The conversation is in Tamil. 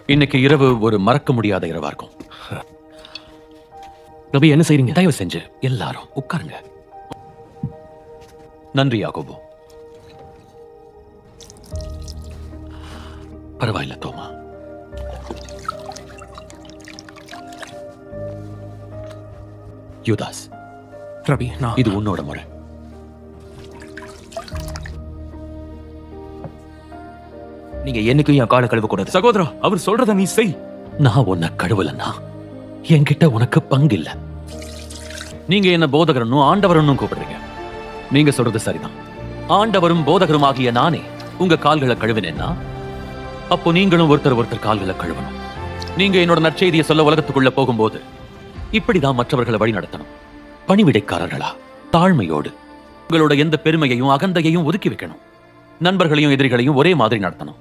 இன்னைக்கு இரவு ஒரு மறக்க முடியாத இரவா இருக்கும். ரவி, என்ன செய்றீங்க? தயவு செஞ்சு எல்லாரும் உட்காருங்க. நன்றி யாகோபு. பரவாயில்ல தோமா. யூதாஸ், ரவி, இது உன்னோட முறை. நீங்க என்னைக்கும் என் காலை கழுவ கூடாது. சகோதரா, அவர் சொல்றத நீ செய். நான் உன்னை கழுவலன்னா என்கிட்ட உனக்கு பங்கு இல்ல. நீங்க என்ன போதகரனும் ஆண்டவரனும் கூப்பிடுறீங்க. நீங்க சொல்றது சரிதான். ஆண்டவரும் போதகரும் ஆகிய நானே உங்க கால்களை கழுவினேன்னா அப்போ நீங்களும் ஒருத்தர் கால்களை கழுவணும். நீங்க என்னோட நற்செய்தியை சொல்ல உலகத்துக்குள்ள போகும்போது இப்படிதான் மற்றவர்களை வழி நடத்தணும். பணிவிடைக்காரர்களா, தாழ்மையோடு, உங்களோட எந்த பெருமையையும் அகந்தையையும் ஒதுக்கி வைக்கணும். நண்பர்களையும் எதிரிகளையும் ஒரே மாதிரி நடத்தணும்.